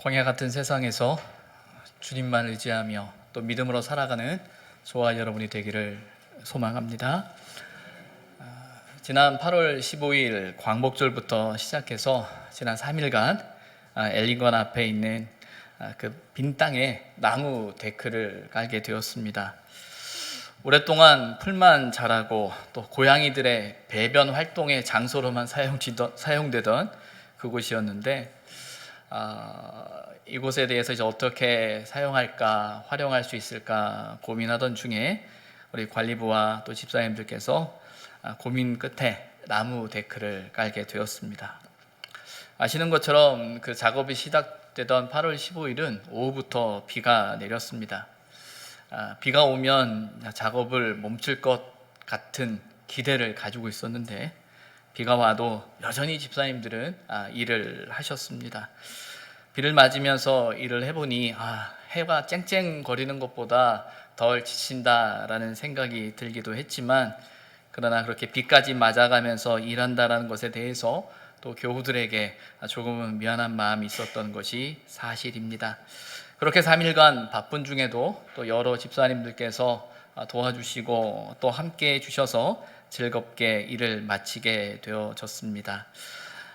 광야 같은 세상에서 주님만 의지하며 또 믿음으로 살아가는 저와 여러분이 되기를 소망합니다. 지난 8월 15일 광복절부터 시작해서 지난 3일간 엘링건 앞에 있는 그 빈 땅에 나무 데크를 깔게 되었습니다. 오랫동안 풀만 자라고 또 고양이들의 배변 활동의 장소로만 사용되던 그곳이었는데 이곳에 대해서 이제 어떻게 사용할까, 활용할 수 있을까 고민하던 중에 우리 관리부와 또 집사님들께서 고민 끝에 나무 데크를 깔게 되었습니다. 아시는 것처럼 그 작업이 시작되던 8월 15일은 오후부터 비가 내렸습니다. 비가 오면 작업을 멈출 것 같은 기대를 가지고 있었는데 비가 와도 여전히 집사님들은 일을 하셨습니다. 비를 맞으면서 일을 해보니 해가 쨍쨍거리는 것보다 덜 지친다라는 생각이 들기도 했지만, 그러나 그렇게 비까지 맞아가면서 일한다라는 것에 대해서 또 교우들에게 조금은 미안한 마음이 있었던 것이 사실입니다. 그렇게 3일간 바쁜 중에도 또 여러 집사님들께서 도와주시고 또 함께 해주셔서 즐겁게 일을 마치게 되어졌습니다.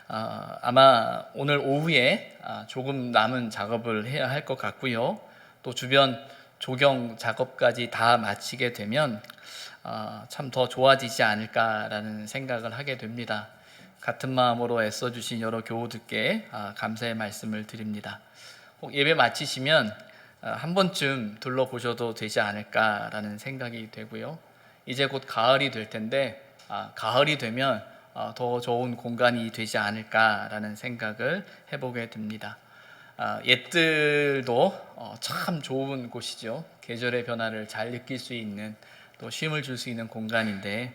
아마 오늘 오후에 조금 남은 작업을 해야 할 것 같고요. 또 주변 조경 작업까지 다 마치게 되면 참 더 좋아지지 않을까라는 생각을 하게 됩니다. 같은 마음으로 애써주신 여러 교우들께 감사의 말씀을 드립니다. 혹 예배 마치시면 한 번쯤 둘러보셔도 되지 않을까라는 생각이 되고요. 이제 곧 가을이 될 텐데 가을이 되면 더 좋은 공간이 되지 않을까라는 생각을 해보게 됩니다. 옛들도 참 좋은 곳이죠. 계절의 변화를 잘 느낄 수 있는, 또 쉼을 줄 수 있는 공간인데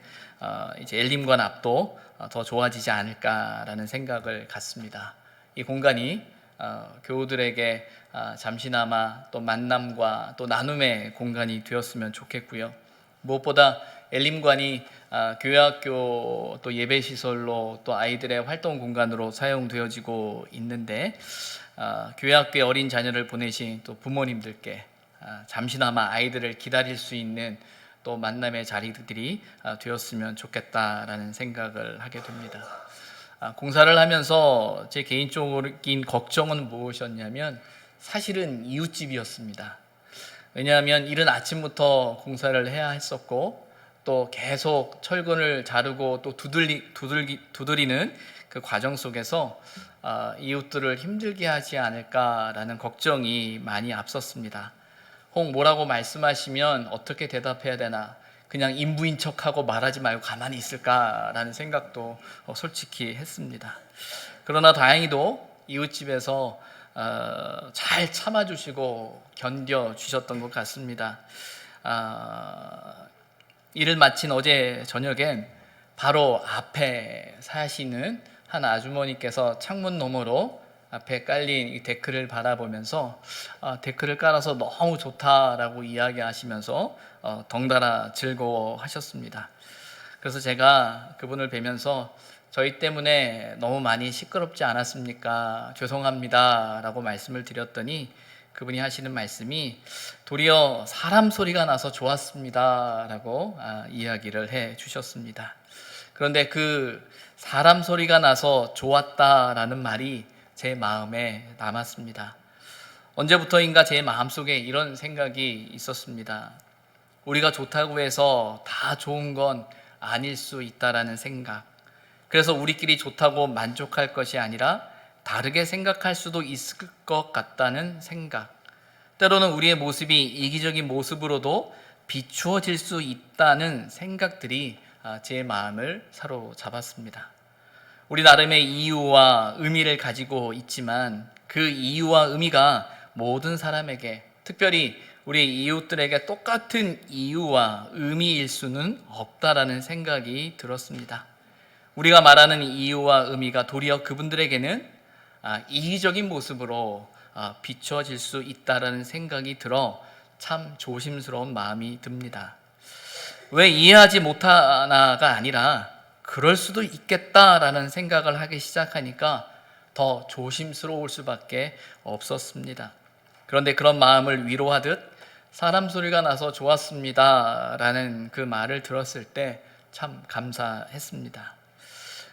이제 엘림관 앞도 더 좋아지지 않을까라는 생각을 갖습니다. 이 공간이 교우들에게 잠시나마 또 만남과 또 나눔의 공간이 되었으면 좋겠고요. 무엇보다 엘림관이 교회학교 또 예배시설로 또 아이들의 활동 공간으로 사용되어지고 있는데 교회학교에 어린 자녀를 보내신 또 부모님들께 잠시나마 아이들을 기다릴 수 있는 또 만남의 자리들이 되었으면 좋겠다라는 생각을 하게 됩니다. 공사를 하면서 제 개인적인 걱정은 무엇이었냐면 사실은 이웃집이었습니다. 왜냐하면 이른 아침부터 공사를 해야 했었고 또 계속 철근을 자르고 또 두드리는 그 과정 속에서 이웃들을 힘들게 하지 않을까라는 걱정이 많이 앞섰습니다. 혹 뭐라고 말씀하시면 어떻게 대답해야 되나, 그냥 인부인 척하고 말하지 말고 가만히 있을까라는 생각도 솔직히 했습니다. 그러나 다행히도 이웃집에서 잘 참아주시고 견뎌주셨던 것 같습니다. 일을 마친 어제 저녁엔 바로 앞에 사시는 한 아주머니께서 창문 너머로 앞에 깔린 이 데크를 바라보면서 데크를 깔아서 너무 좋다라고 이야기하시면서 덩달아 즐거워하셨습니다. 그래서 제가 그분을 뵈면서 저희 때문에 너무 많이 시끄럽지 않았습니까? 죄송합니다 라고 말씀을 드렸더니 그분이 하시는 말씀이 도리어 사람 소리가 나서 좋았습니다 라고 이야기를 해 주셨습니다. 그런데 그 사람 소리가 나서 좋았다라는 말이 제 마음에 남았습니다. 언제부터인가 제 마음속에 이런 생각이 있었습니다. 우리가 좋다고 해서 다 좋은 건 아닐 수 있다라는 생각. 그래서 우리끼리 좋다고 만족할 것이 아니라 다르게 생각할 수도 있을 것 같다는 생각. 때로는 우리의 모습이 이기적인 모습으로도 비추어질 수 있다는 생각들이 제 마음을 사로잡았습니다. 우리 나름의 이유와 의미를 가지고 있지만 그 이유와 의미가 모든 사람에게, 특별히 우리 이웃들에게 똑같은 이유와 의미일 수는 없다라는 생각이 들었습니다. 우리가 말하는 이유와 의미가 도리어 그분들에게는 이기적인 모습으로 비춰질 수 있다라는 생각이 들어 참 조심스러운 마음이 듭니다. 왜 이해하지 못하나가 아니라 그럴 수도 있겠다라는 생각을 하기 시작하니까 더 조심스러울 수밖에 없었습니다. 그런데 그런 마음을 위로하듯 사람 소리가 나서 좋았습니다 라는 그 말을 들었을 때 참 감사했습니다.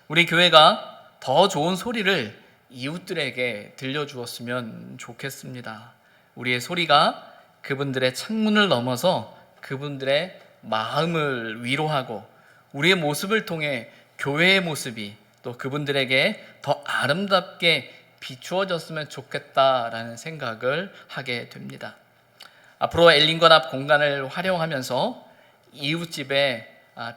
우리 교회가 더 좋은 소리를 이웃들에게 들려주었으면 좋겠습니다. 우리의 소리가 그분들의 창문을 넘어서 그분들의 마음을 위로하고 우리의 모습을 통해 교회의 모습이 또 그분들에게 더 아름답게 비추어졌으면 좋겠다라는 생각을 하게 됩니다. 앞으로 엘링건 앞 공간을 활용하면서 이웃집에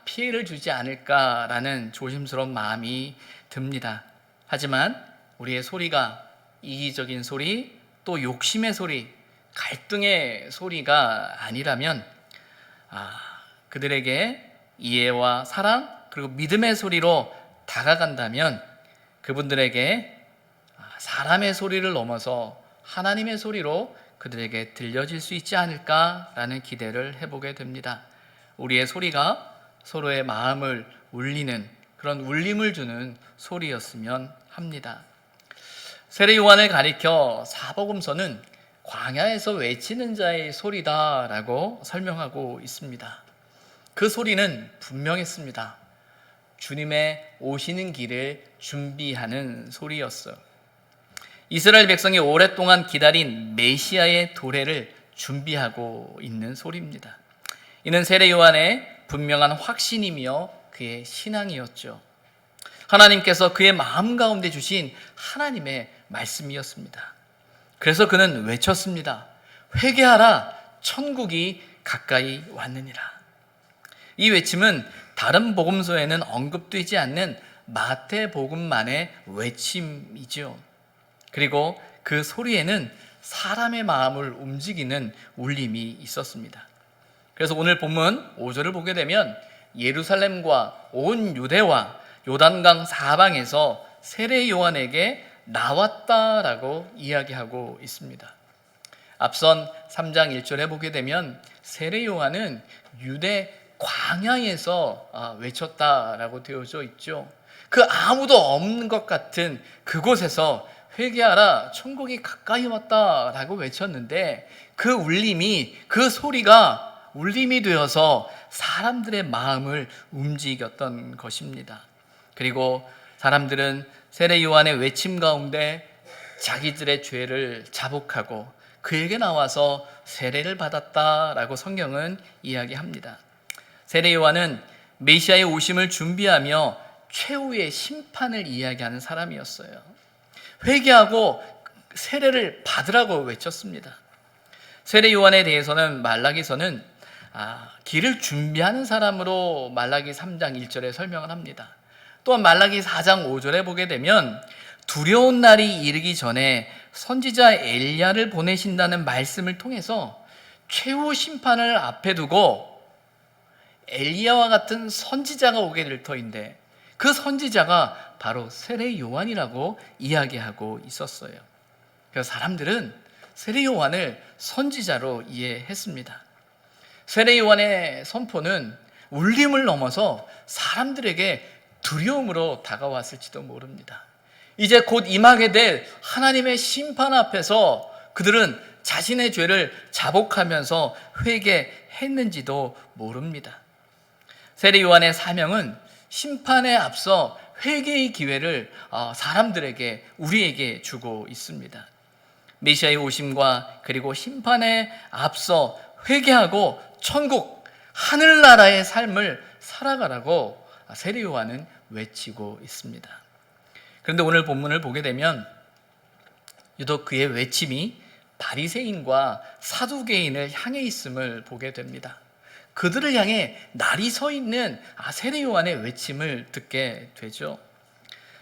피해를 주지 않을까라는 조심스러운 마음이 듭니다. 하지만 우리의 소리가 이기적인 소리, 또 욕심의 소리, 갈등의 소리가 아니라면 그들에게 이해와 사랑 그리고 믿음의 소리로 다가간다면 그분들에게 사람의 소리를 넘어서 하나님의 소리로 그들에게 들려질 수 있지 않을까라는 기대를 해보게 됩니다. 우리의 소리가 서로의 마음을 울리는 그런 울림을 주는 소리였으면 합니다. 세례 요한을 가리켜 사복음서는 광야에서 외치는 자의 소리다라고 설명하고 있습니다. 그 소리는 분명했습니다. 주님의 오시는 길을 준비하는 소리였어요. 이스라엘 백성이 오랫동안 기다린 메시아의 도래를 준비하고 있는 소리입니다. 이는 세례 요한의 분명한 확신이며 그의 신앙이었죠. 하나님께서 그의 마음 가운데 주신 하나님의 말씀이었습니다. 그래서 그는 외쳤습니다. 회개하라, 천국이 가까이 왔느니라. 이 외침은 다른 복음서에는 언급되지 않는 마태복음만의 외침이죠. 그리고 그 소리에는 사람의 마음을 움직이는 울림이 있었습니다. 그래서 오늘 본문 5절을 보게 되면 예루살렘과 온 유대와 요단강 사방에서 세례 요한에게 나왔다라고 이야기하고 있습니다. 앞선 3장 1절에 보게 되면 세례 요한은 유대 광야에서 외쳤다라고 되어져 있죠. 그 아무도 없는 것 같은 그곳에서 회개하라, 천국이 가까이 왔다라고 외쳤는데 그 울림이, 그 소리가 울림이 되어서 사람들의 마음을 움직였던 것입니다. 그리고 사람들은 세례 요한의 외침 가운데 자기들의 죄를 자복하고 그에게 나와서 세례를 받았다라고 성경은 이야기합니다. 세례 요한은 메시아의 오심을 준비하며 최후의 심판을 이야기하는 사람이었어요. 회개하고 세례를 받으라고 외쳤습니다. 세례 요한에 대해서는 말라기서는 길을 준비하는 사람으로 말라기 3장 1절에 설명을 합니다. 또한 말라기 4장 5절에 보게 되면 두려운 날이 이르기 전에 선지자 엘리야를 보내신다는 말씀을 통해서 최후 심판을 앞에 두고 엘리야와 같은 선지자가 오게 될 터인데 그 선지자가 바로 세례 요한이라고 이야기하고 있었어요. 그래서 사람들은 세례 요한을 선지자로 이해했습니다. 세례 요한의 선포는 울림을 넘어서 사람들에게 두려움으로 다가왔을지도 모릅니다. 이제 곧 임하게 될 하나님의 심판 앞에서 그들은 자신의 죄를 자복하면서 회개했는지도 모릅니다. 세례 요한의 사명은 심판에 앞서 회개의 기회를 사람들에게, 우리에게 주고 있습니다. 메시아의 오심과 그리고 심판에 앞서 회개하고 천국, 하늘나라의 삶을 살아가라고 세례 요한은 외치고 있습니다. 그런데 오늘 본문을 보게 되면 유독 그의 외침이 바리새인과 사두개인을 향해 있음을 보게 됩니다. 그들을 향해 날이 서 있는 세례 요한의 외침을 듣게 되죠.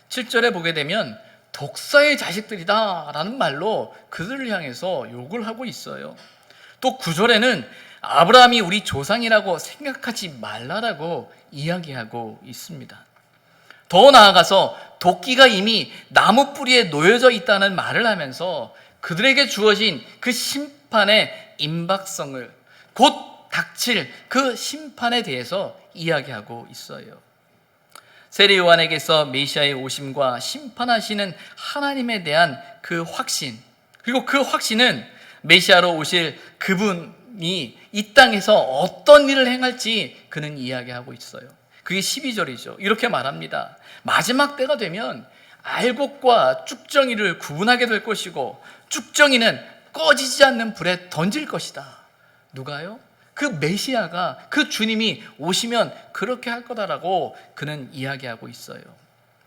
7절에 보게 되면 독사의 자식들이다 라는 말로 그들을 향해서 욕을 하고 있어요. 또 9절에는 아브라함이 우리 조상이라고 생각하지 말라라고 이야기하고 있습니다. 더 나아가서 도끼가 이미 나무 뿌리에 놓여져 있다는 말을 하면서 그들에게 주어진 그 심판의 임박성을, 곧 닥칠 그 심판에 대해서 이야기하고 있어요. 세례 요한에게서 메시아의 오심과 심판하시는 하나님에 대한 그 확신, 그리고 그 확신은 메시아로 오실 그분이 이 땅에서 어떤 일을 행할지 그는 이야기하고 있어요. 그게 12절이죠. 이렇게 말합니다. 마지막 때가 되면 알곡과 쭉정이를 구분하게 될 것이고 쭉정이는 꺼지지 않는 불에 던질 것이다. 누가요? 그 메시아가, 그 주님이 오시면 그렇게 할 거다라고 그는 이야기하고 있어요.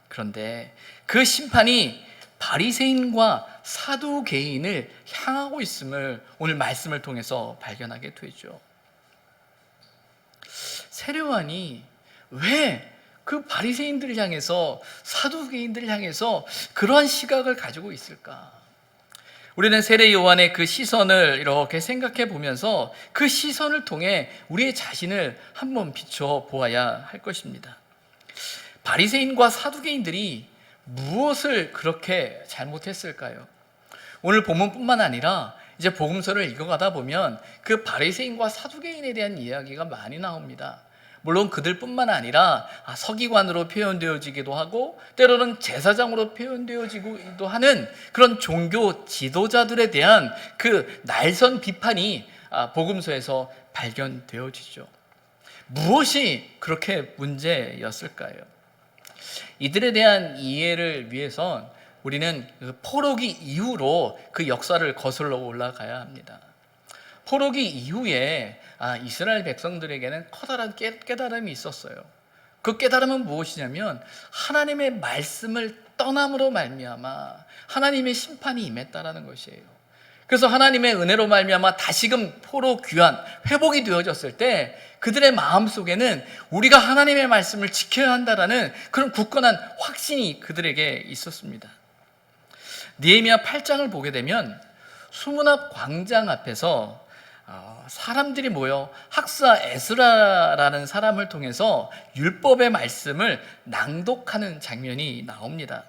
그런데 그 심판이 바리새인과 사두개인을 향하고 있음을 오늘 말씀을 통해서 발견하게 되죠. 세례 요한이 왜 그 바리새인들을 향해서, 사두개인들을 향해서 그러한 시각을 가지고 있을까? 우리는 세례 요한의 그 시선을 이렇게 생각해 보면서 그 시선을 통해 우리의 자신을 한번 비춰 보아야 할 것입니다. 바리새인과 사두개인들이 무엇을 그렇게 잘못했을까요? 오늘 본문뿐만 아니라 이제 복음서를 읽어가다 보면 그 바리새인과 사두개인에 대한 이야기가 많이 나옵니다. 물론 그들뿐만 아니라 서기관으로 표현되어지기도 하고 때로는 제사장으로 표현되어지기도 하는 그런 종교 지도자들에 대한 그 날선 비판이 복음서에서 발견되어지죠. 무엇이 그렇게 문제였을까요? 이들에 대한 이해를 위해선 우리는 그 포로기 이후로 그 역사를 거슬러 올라가야 합니다. 포로기 이후에 이스라엘 백성들에게는 커다란 깨달음이 있었어요. 그 깨달음은 무엇이냐면 하나님의 말씀을 떠남으로 말미암아 하나님의 심판이 임했다라는 것이에요. 그래서 하나님의 은혜로 말미암아 다시금 포로 귀환, 회복이 되어졌을 때 그들의 마음속에는 우리가 하나님의 말씀을 지켜야 한다라는 그런 굳건한 확신이 그들에게 있었습니다. 느헤미야 8장을 보게 되면 수문 앞 광장 앞에서 사람들이 모여 학사 에스라라는 사람을 통해서 율법의 말씀을 낭독하는 장면이 나옵니다.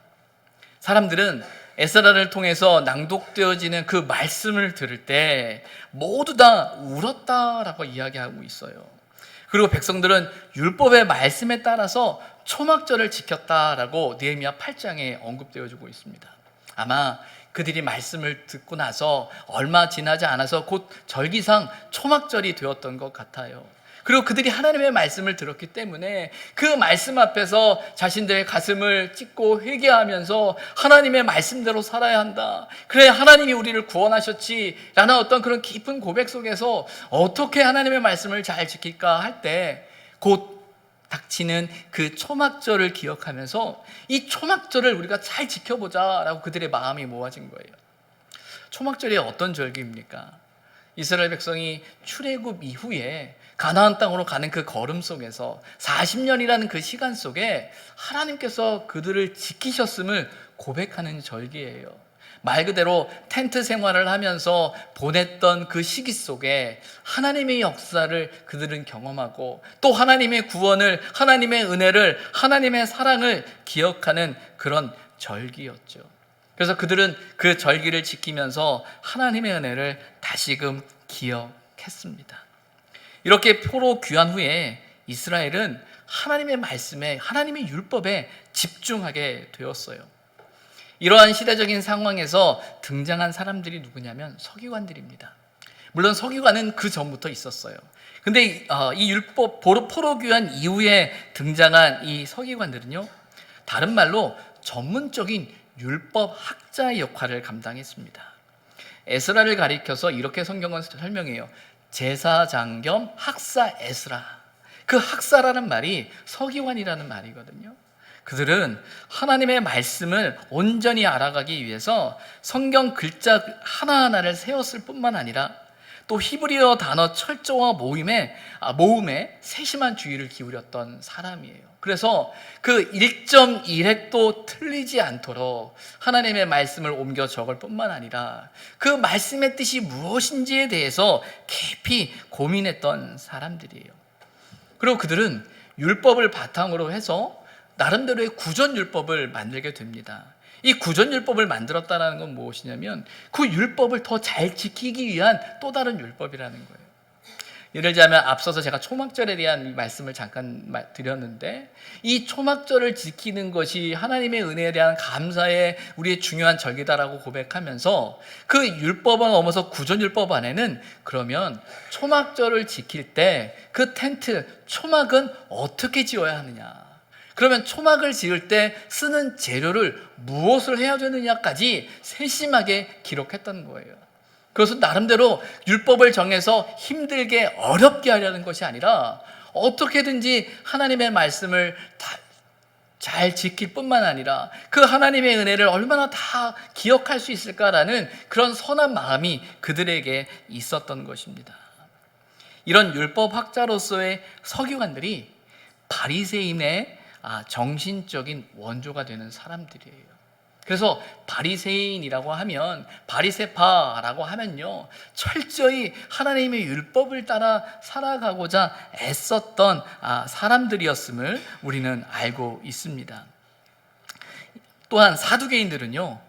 사람들은 에스라를 통해서 낭독되어지는 그 말씀을 들을 때 모두 다 울었다라고 이야기하고 있어요. 그리고 백성들은 율법의 말씀에 따라서 초막절을 지켰다라고 느헤미야 8장에 언급되어지고 있습니다. 아마 그들이 말씀을 듣고 나서 얼마 지나지 않아서 곧 절기상 초막절이 되었던 것 같아요. 그리고 그들이 하나님의 말씀을 들었기 때문에 그 말씀 앞에서 자신들의 가슴을 찢고 회개하면서 하나님의 말씀대로 살아야 한다. 그래 하나님이 우리를 구원하셨지라는 어떤 그런 깊은 고백 속에서 어떻게 하나님의 말씀을 잘 지킬까 할 때 곧 닥치는 그 초막절을 기억하면서 이 초막절을 우리가 잘 지켜보자라고 그들의 마음이 모아진 거예요. 초막절이 어떤 절기입니까? 이스라엘 백성이 출애굽 이후에 가나안 땅으로 가는 그 걸음 속에서 40년이라는 그 시간 속에 하나님께서 그들을 지키셨음을 고백하는 절기예요. 말 그대로 텐트 생활을 하면서 보냈던 그 시기 속에 하나님의 역사를 그들은 경험하고 또 하나님의 구원을, 하나님의 은혜를, 하나님의 사랑을 기억하는 그런 절기였죠. 그래서 그들은 그 절기를 지키면서 하나님의 은혜를 다시금 기억했습니다. 이렇게 포로 귀환 후에 이스라엘은 하나님의 말씀에, 하나님의 율법에 집중하게 되었어요. 이러한 시대적인 상황에서 등장한 사람들이 누구냐면 서기관들입니다. 물론 서기관은 그 전부터 있었어요. 근데 이 율법 포로 귀환 이후에 등장한 이 서기관들은요, 다른 말로 전문적인 율법 학자의 역할을 감당했습니다. 에스라를 가리켜서 이렇게 성경은 설명해요. 제사장 겸 학사 에스라. 그 학사라는 말이 서기관이라는 말이거든요. 그들은 하나님의 말씀을 온전히 알아가기 위해서 성경 글자 하나하나를 세웠을 뿐만 아니라 또 히브리어 단어 철저와 모음에 세심한 주의를 기울였던 사람이에요. 그래서 그 1.1획도 틀리지 않도록 하나님의 말씀을 옮겨 적을 뿐만 아니라 그 말씀의 뜻이 무엇인지에 대해서 깊이 고민했던 사람들이에요. 그리고 그들은 율법을 바탕으로 해서 나름대로의 구전율법을 만들게 됩니다. 이 구전율법을 만들었다는 건 무엇이냐면 그 율법을 더 잘 지키기 위한 또 다른 율법이라는 거예요. 예를 들자면 앞서서 제가 초막절에 대한 말씀을 잠깐 드렸는데, 이 초막절을 지키는 것이 하나님의 은혜에 대한 감사의 우리의 중요한 절기다라고 고백하면서, 그 율법을 넘어서 구전율법 안에는 그러면 초막절을 지킬 때 그 텐트, 초막은 어떻게 지어야 하느냐, 그러면 초막을 지을 때 쓰는 재료를 무엇을 해야 되느냐까지 세심하게 기록했던 거예요. 그것은 나름대로 율법을 정해서 힘들게 어렵게 하려는 것이 아니라 어떻게든지 하나님의 말씀을 잘 지킬 뿐만 아니라 그 하나님의 은혜를 얼마나 다 기억할 수 있을까라는 그런 선한 마음이 그들에게 있었던 것입니다. 이런 율법학자로서의 서기관들이 바리새인의 정신적인 원조가 되는 사람들이에요. 그래서 바리새인이라고 하면, 바리새파라고 하면요, 철저히 하나님의 율법을 따라 살아가고자 애썼던 사람들이었음을 우리는 알고 있습니다. 또한 사두개인들은요,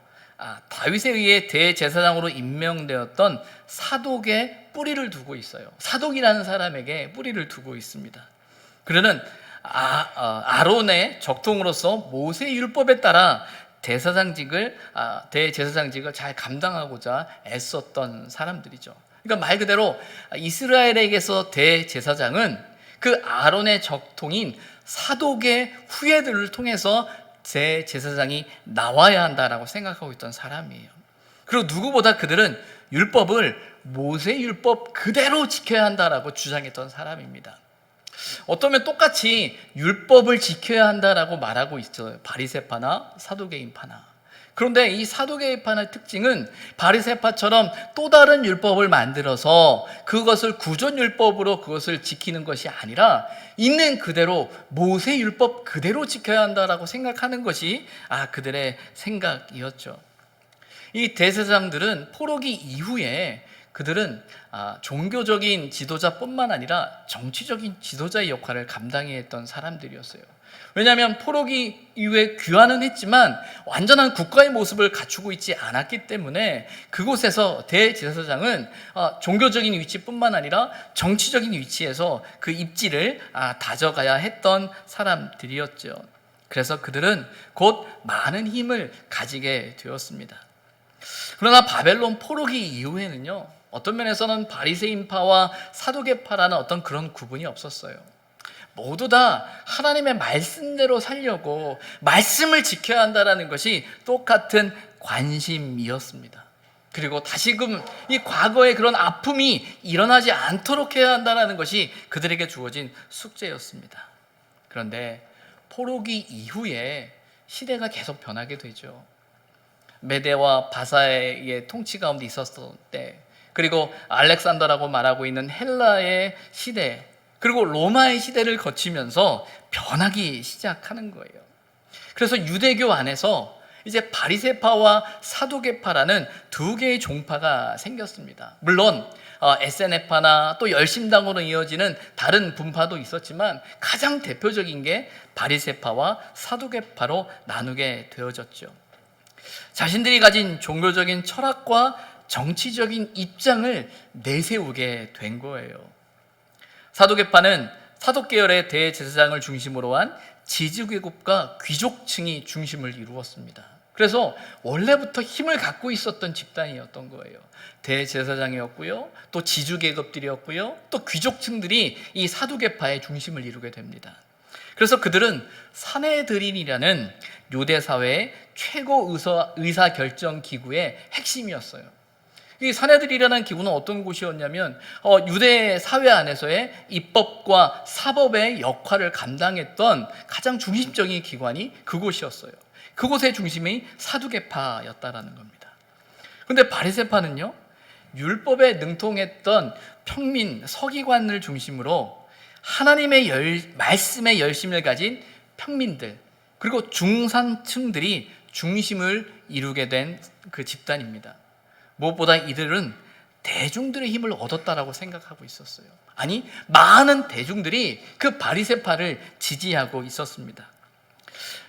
다윗에 의해 대제사장으로 임명되었던 사독의 뿌리를 두고 있어요. 사독이라는 사람에게 뿌리를 두고 있습니다. 그는 아론의 적통으로서 모세 율법에 따라 대제사장직을 잘 감당하고자 애썼던 사람들이죠. 그러니까 말 그대로 이스라엘에게서 대제사장은 그 아론의 적통인 사독의 후예들을 통해서 대제사장이 나와야 한다라고 생각하고 있던 사람이에요. 그리고 누구보다 그들은 율법을 모세 율법 그대로 지켜야 한다라고 주장했던 사람입니다. 어쩌면 똑같이 율법을 지켜야 한다라고 말하고 있어요, 바리새파나 사두개인파나. 그런데 이 사두개인파의 특징은 바리새파처럼 또 다른 율법을 만들어서 그것을 구전율법으로 그것을 지키는 것이 아니라 있는 그대로 모세 율법 그대로 지켜야 한다라고 생각하는 것이 그들의 생각이었죠. 이 대제사장들은 포로기 이후에 그들은 종교적인 지도자뿐만 아니라 정치적인 지도자의 역할을 감당해야 했던 사람들이었어요. 왜냐하면 포로기 이후에 귀환은 했지만 완전한 국가의 모습을 갖추고 있지 않았기 때문에 그곳에서 대제사장은 종교적인 위치뿐만 아니라 정치적인 위치에서 그 입지를 다져가야 했던 사람들이었죠. 그래서 그들은 곧 많은 힘을 가지게 되었습니다. 그러나 바벨론 포로기 이후에는요, 어떤 면에서는 바리새인파와 사두개파라는 어떤 그런 구분이 없었어요. 모두 다 하나님의 말씀대로 살려고 말씀을 지켜야 한다는 것이 똑같은 관심이었습니다. 그리고 다시금 이 과거의 그런 아픔이 일어나지 않도록 해야 한다는 것이 그들에게 주어진 숙제였습니다. 그런데 포로기 이후에 시대가 계속 변하게 되죠. 메대와 바사의 통치 가운데 있었을 때, 그리고 알렉산더라고 말하고 있는 헬라의 시대, 그리고 로마의 시대를 거치면서 변하기 시작하는 거예요. 그래서 유대교 안에서 이제 바리새파와 사두개파라는 두 개의 종파가 생겼습니다. 물론 SNF파나 또 열심당으로 이어지는 다른 분파도 있었지만 가장 대표적인 게 바리새파와 사두개파로 나누게 되어졌죠. 자신들이 가진 종교적인 철학과 정치적인 입장을 내세우게 된 거예요. 사두개파는 사독계열의 대제사장을 중심으로 한 지주계급과 귀족층이 중심을 이루었습니다. 그래서 원래부터 힘을 갖고 있었던 집단이었던 거예요. 대제사장이었고요, 또 지주계급들이었고요, 또 귀족층들이 이 사두개파의 중심을 이루게 됩니다. 그래서 그들은 사내드린이라는 유대 사회의 최고 의사결정 기구의 핵심이었어요. 이 사내들이라는 기구는 어떤 곳이었냐면 유대 사회 안에서의 입법과 사법의 역할을 감당했던 가장 중심적인 기관이 그곳이었어요. 그곳의 중심이 사두개파였다라는 겁니다. 그런데 바리새파는요, 율법에 능통했던 평민 서기관을 중심으로 하나님의 말씀에 열심을 가진 평민들, 그리고 중산층들이 중심을 이루게 된 그 집단입니다. 무엇보다 이들은 대중들의 힘을 얻었다라고 생각하고 있었어요. 아니, 많은 대중들이 그 바리새파를 지지하고 있었습니다.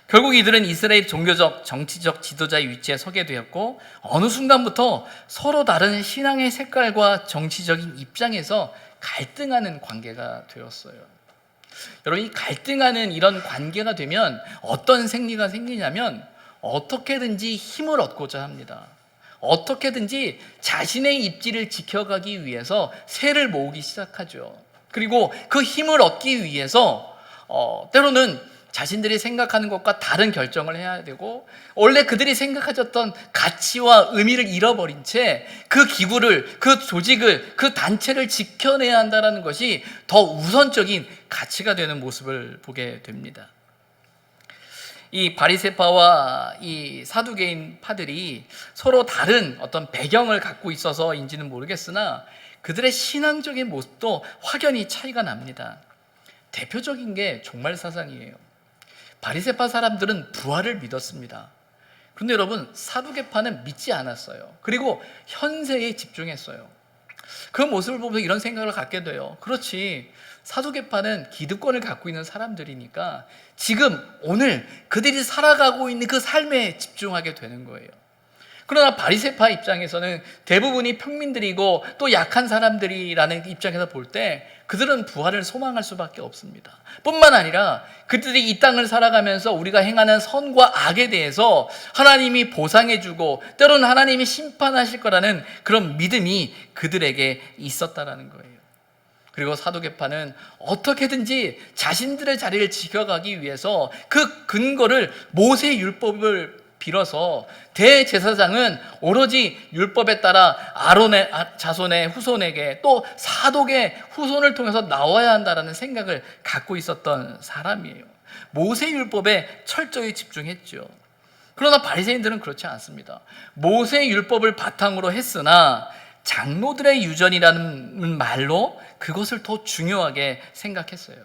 결국 이들은 이스라엘 종교적, 정치적 지도자의 위치에 서게 되었고, 어느 순간부터 서로 다른 신앙의 색깔과 정치적인 입장에서 갈등하는 관계가 되었어요. 여러분, 이 갈등하는 이런 관계가 되면 어떤 생리가 생기냐면 어떻게든지 힘을 얻고자 합니다. 어떻게든지 자신의 입지를 지켜가기 위해서 세를 모으기 시작하죠. 그리고 그 힘을 얻기 위해서 때로는 자신들이 생각하는 것과 다른 결정을 해야 되고, 원래 그들이 생각하셨던 가치와 의미를 잃어버린 채 그 기구를, 그 조직을, 그 단체를 지켜내야 한다는 것이 더 우선적인 가치가 되는 모습을 보게 됩니다. 이 바리새파와 이 사두개인 파들이 서로 다른 어떤 배경을 갖고 있어서인지는 모르겠으나 그들의 신앙적인 모습도 확연히 차이가 납니다. 대표적인 게 종말 사상이에요. 바리새파 사람들은 부활을 믿었습니다. 그런데 여러분, 사두개파는 믿지 않았어요. 그리고 현세에 집중했어요. 그 모습을 보면서 이런 생각을 갖게 돼요. 그렇지, 사두개파는 기득권을 갖고 있는 사람들이니까 지금 오늘 그들이 살아가고 있는 그 삶에 집중하게 되는 거예요. 그러나 바리새파 입장에서는 대부분이 평민들이고 또 약한 사람들이라는 입장에서 볼 때 그들은 부활을 소망할 수밖에 없습니다. 뿐만 아니라 그들이 이 땅을 살아가면서 우리가 행하는 선과 악에 대해서 하나님이 보상해주고 때로는 하나님이 심판하실 거라는 그런 믿음이 그들에게 있었다라는 거예요. 그리고 사두개파는 어떻게든지 자신들의 자리를 지켜가기 위해서 그 근거를 모세 율법을 빌어서 대제사장은 오로지 율법에 따라 아론의 자손의 후손에게 또 사독의 후손을 통해서 나와야 한다는 생각을 갖고 있었던 사람이에요. 모세 율법에 철저히 집중했죠. 그러나 바리새인들은 그렇지 않습니다. 모세 율법을 바탕으로 했으나 장로들의 유전이라는 말로 그것을 더 중요하게 생각했어요.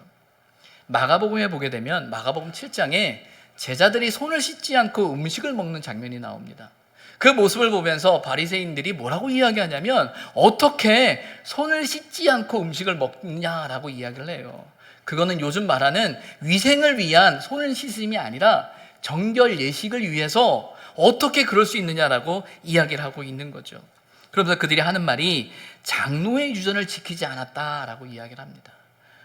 마가복음에 보게 되면 마가복음 7장에 제자들이 손을 씻지 않고 음식을 먹는 장면이 나옵니다. 그 모습을 보면서 바리새인들이 뭐라고 이야기하냐면 어떻게 손을 씻지 않고 음식을 먹느냐라고 이야기를 해요. 그거는 요즘 말하는 위생을 위한 손을 씻음이 아니라 정결 예식을 위해서 어떻게 그럴 수 있느냐라고 이야기를 하고 있는 거죠. 그러면서 그들이 하는 말이 장로의 유전을 지키지 않았다라고 이야기를 합니다.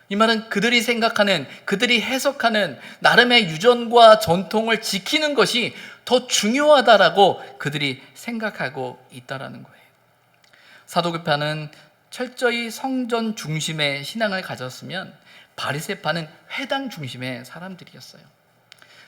이 말은 그들이 생각하는, 그들이 해석하는 나름의 유전과 전통을 지키는 것이 더 중요하다라고 그들이 생각하고 있다라는 거예요. 사두개파는 철저히 성전 중심의 신앙을 가졌으면 바리새파는 회당 중심의 사람들이었어요.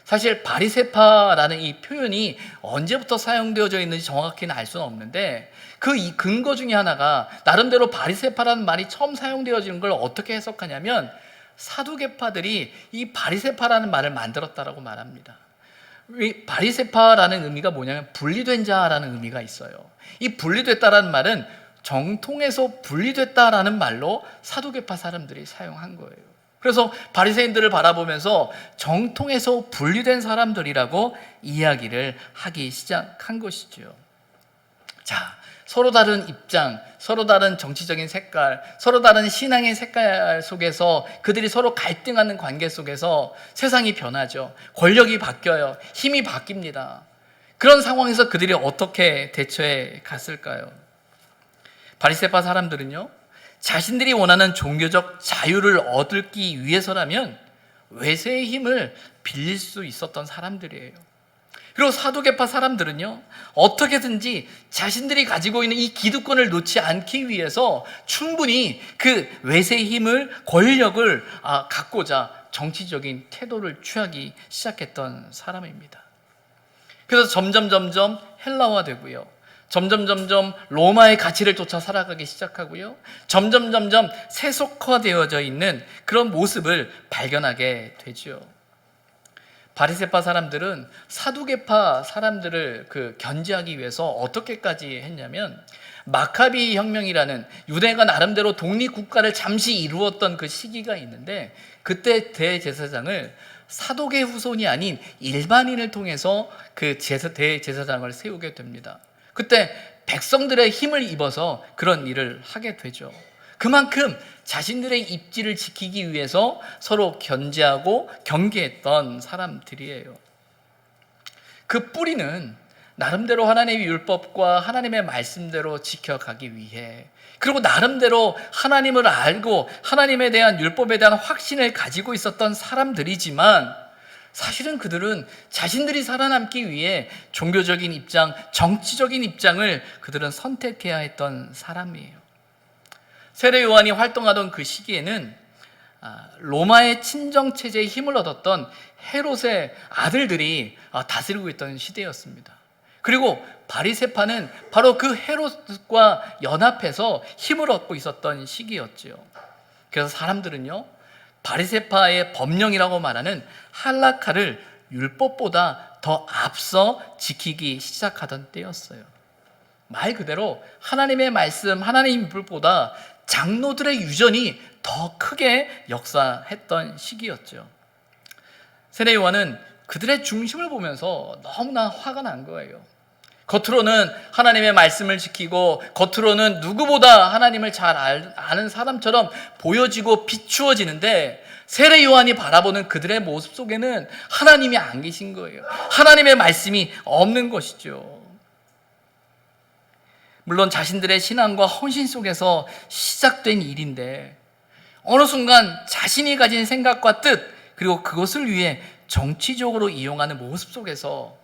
사실 바리새파라는 이 표현이 언제부터 사용되어져 있는지 정확히는 알 수는 없는데 그 이 근거 중에 하나가 나름대로 바리새파라는 말이 처음 사용되어지는 걸 어떻게 해석하냐면 사두개파들이 이 바리새파라는 말을 만들었다라고 말합니다. 이 바리새파라는 의미가 뭐냐면 분리된 자라는 의미가 있어요. 이 분리됐다라는 말은 정통에서 분리됐다라는 말로 사두개파 사람들이 사용한 거예요. 그래서 바리새인들을 바라보면서 정통에서 분리된 사람들이라고 이야기를 하기 시작한 것이죠. 자, 서로 다른 입장, 서로 다른 정치적인 색깔, 서로 다른 신앙의 색깔 속에서 그들이 서로 갈등하는 관계 속에서 세상이 변하죠. 권력이 바뀌어요. 힘이 바뀝니다. 그런 상황에서 그들이 어떻게 대처해 갔을까요? 바리새파 사람들은요, 자신들이 원하는 종교적 자유를 얻기 위해서라면 외세의 힘을 빌릴 수 있었던 사람들이에요. 그리고 사두개파 사람들은요, 어떻게든지 자신들이 가지고 있는 이 기득권을 놓지 않기 위해서 충분히 그 외세의 힘을, 권력을 갖고자 정치적인 태도를 취하기 시작했던 사람입니다. 그래서 점점 헬라화되고요. 점점 로마의 가치를 쫓아 살아가기 시작하고요. 점점 세속화되어져 있는 그런 모습을 발견하게 되죠. 바리새파 사람들은 사두개파 사람들을 견제하기 위해서 어떻게까지 했냐면 마카비 혁명이라는 유대가 나름대로 독립국가를 잠시 이루었던 그 시기가 있는데 그때 대제사장을 사독의 후손이 아닌 일반인을 통해서 그 대제사장을 세우게 됩니다. 그때 백성들의 힘을 입어서 그런 일을 하게 되죠. 그만큼 자신들의 입지를 지키기 위해서 서로 견제하고 경계했던 사람들이에요. 그 뿌리는 나름대로 하나님의 율법과 하나님의 말씀대로 지켜가기 위해, 그리고 나름대로 하나님을 알고 하나님에 대한 율법에 대한 확신을 가지고 있었던 사람들이지만, 사실은 그들은 자신들이 살아남기 위해 종교적인 입장, 정치적인 입장을 그들은 선택해야 했던 사람이에요. 세례 요한이 활동하던 그 시기에는 로마의 친정체제에 힘을 얻었던 헤롯의 아들들이 다스리고 있던 시대였습니다. 그리고 바리새파는 바로 그 헤롯과 연합해서 힘을 얻고 있었던 시기였죠. 그래서 사람들은요, 바리새파의 법령이라고 말하는 할라카를 율법보다 더 앞서 지키기 시작하던 때였어요. 말 그대로 하나님의 말씀, 하나님의 율법보다 장로들의 유전이 더 크게 역사했던 시기였죠. 세례 요한은 그들의 중심을 보면서 너무나 화가 난 거예요. 겉으로는 하나님의 말씀을 지키고 겉으로는 누구보다 하나님을 잘 아는 사람처럼 보여지고 비추어지는데, 세례 요한이 바라보는 그들의 모습 속에는 하나님이 안 계신 거예요. 하나님의 말씀이 없는 것이죠. 물론 자신들의 신앙과 헌신 속에서 시작된 일인데, 어느 순간 자신이 가진 생각과 뜻, 그리고 그것을 위해 정치적으로 이용하는 모습 속에서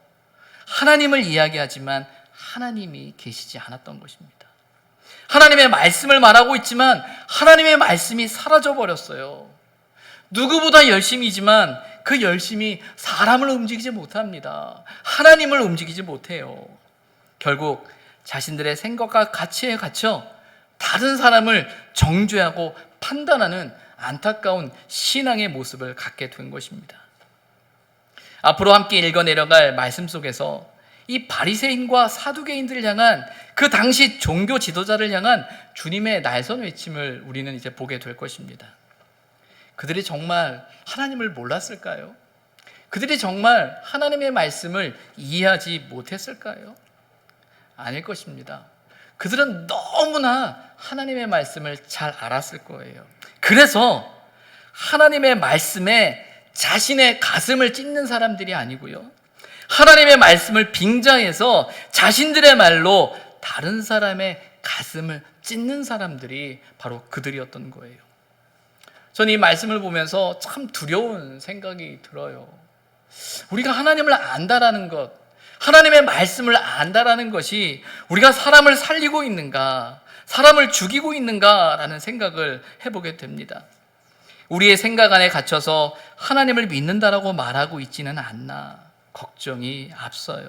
하나님을 이야기하지만 하나님이 계시지 않았던 것입니다. 하나님의 말씀을 말하고 있지만 하나님의 말씀이 사라져 버렸어요. 누구보다 열심이지만 그 열심이 사람을 움직이지 못합니다. 하나님을 움직이지 못해요. 결국 자신들의 생각과 가치에 갇혀 다른 사람을 정죄하고 판단하는 안타까운 신앙의 모습을 갖게 된 것입니다. 앞으로 함께 읽어내려갈 말씀 속에서 이 바리새인과 사두개인들을 향한, 그 당시 종교 지도자를 향한 주님의 날선 외침을 우리는 이제 보게 될 것입니다. 그들이 정말 하나님을 몰랐을까요? 그들이 정말 하나님의 말씀을 이해하지 못했을까요? 아닐 것입니다. 그들은 너무나 하나님의 말씀을 잘 알았을 거예요. 그래서 하나님의 말씀에 자신의 가슴을 찢는 사람들이 아니고요, 하나님의 말씀을 빙자해서 자신들의 말로 다른 사람의 가슴을 찢는 사람들이 바로 그들이었던 거예요. 저는 이 말씀을 보면서 참 두려운 생각이 들어요. 우리가 하나님을 안다라는 것, 하나님의 말씀을 안다라는 것이 우리가 사람을 살리고 있는가, 사람을 죽이고 있는가라는 생각을 해보게 됩니다. 우리의 생각 안에 갇혀서 하나님을 믿는다라고 말하고 있지는 않나 걱정이 앞서요.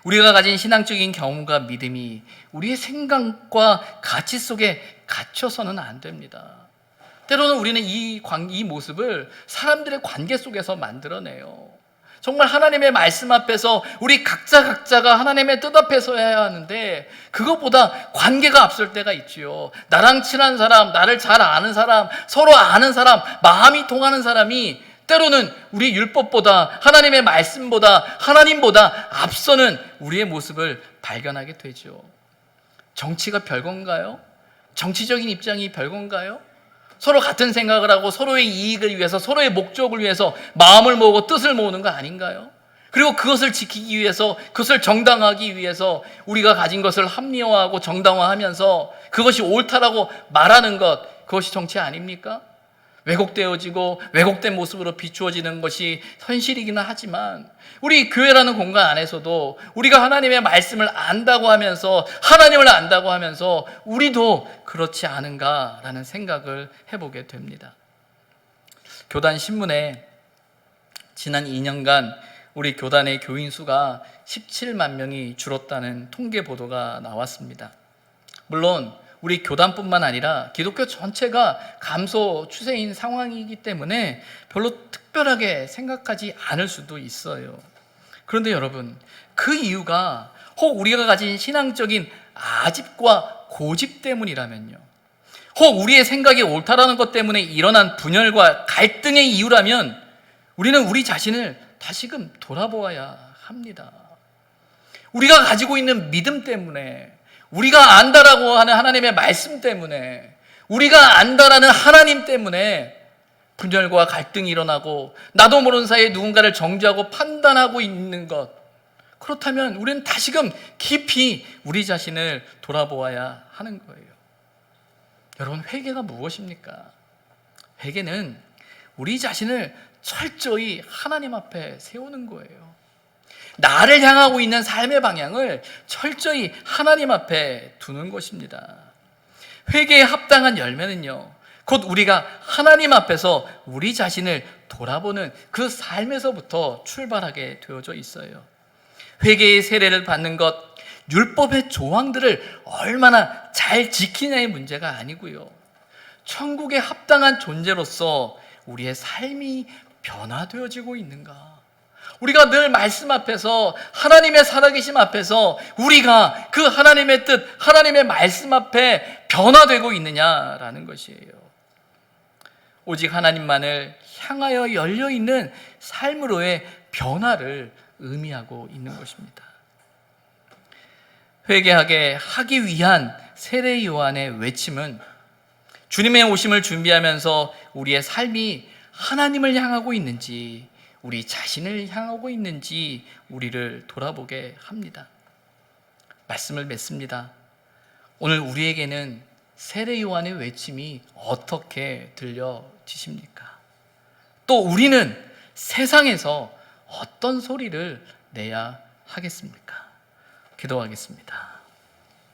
우리가 가진 신앙적인 경험과 믿음이 우리의 생각과 가치 속에 갇혀서는 안 됩니다. 때로는 우리는 이 모습을 사람들의 관계 속에서 만들어내요. 정말 하나님의 말씀 앞에서 우리 각자가 하나님의 뜻 앞에서 해야 하는데, 그것보다 관계가 앞설 때가 있지요. 나랑 친한 사람, 나를 잘 아는 사람, 서로 아는 사람, 마음이 통하는 사람이 때로는 우리 율법보다, 하나님의 말씀보다, 하나님보다 앞서는 우리의 모습을 발견하게 되죠. 정치가 별건가요? 정치적인 입장이 별건가요? 서로 같은 생각을 하고 서로의 이익을 위해서, 서로의 목적을 위해서 마음을 모으고 뜻을 모으는 거 아닌가요? 그리고 그것을 지키기 위해서, 그것을 정당화하기 위해서 우리가 가진 것을 합리화하고 정당화하면서 그것이 옳다라고 말하는 것, 그것이 정치 아닙니까? 왜곡되어지고 왜곡된 모습으로 비추어지는 것이 현실이기는 하지만, 우리 교회라는 공간 안에서도 우리가 하나님의 말씀을 안다고 하면서, 하나님을 안다고 하면서 우리도 그렇지 않은가라는 생각을 해보게 됩니다. 교단 신문에 지난 2년간 우리 교단의 교인 수가 17만 명이 줄었다는 통계 보도가 나왔습니다. 물론 우리 교단뿐만 아니라 기독교 전체가 감소 추세인 상황이기 때문에 별로 특별하게 생각하지 않을 수도 있어요. 그런데 여러분, 그 이유가 혹 우리가 가진 신앙적인 아집과 고집 때문이라면요, 혹 우리의 생각이 옳다라는 것 때문에 일어난 분열과 갈등의 이유라면 우리는 우리 자신을 다시금 돌아보아야 합니다. 우리가 가지고 있는 믿음 때문에, 우리가 안다라고 하는 하나님의 말씀 때문에, 우리가 안다라는 하나님 때문에 분열과 갈등이 일어나고 나도 모르는 사이에 누군가를 정죄하고 판단하고 있는 것, 그렇다면 우리는 다시금 깊이 우리 자신을 돌아보아야 하는 거예요. 여러분, 회개가 무엇입니까? 회개는 우리 자신을 철저히 하나님 앞에 세우는 거예요. 나를 향하고 있는 삶의 방향을 철저히 하나님 앞에 두는 것입니다. 회개에 합당한 열매는요, 곧 우리가 하나님 앞에서 우리 자신을 돌아보는 그 삶에서부터 출발하게 되어져 있어요. 회개의 세례를 받는 것, 율법의 조항들을 얼마나 잘 지키냐의 문제가 아니고요, 천국에 합당한 존재로서 우리의 삶이 변화되어지고 있는가, 우리가 늘 말씀 앞에서, 하나님의 살아계심 앞에서 우리가 그 하나님의 뜻, 하나님의 말씀 앞에 변화되고 있느냐라는 것이에요. 오직 하나님만을 향하여 열려있는 삶으로의 변화를 의미하고 있는 것입니다. 회개하게 하기 위한 세례 요한의 외침은 주님의 오심을 준비하면서 우리의 삶이 하나님을 향하고 있는지, 우리 자신을 향하고 있는지 우리를 돌아보게 합니다. 말씀을 맺습니다. 오늘 우리에게는 세례 요한의 외침이 어떻게 들려지십니까? 또 우리는 세상에서 어떤 소리를 내야 하겠습니까? 기도하겠습니다.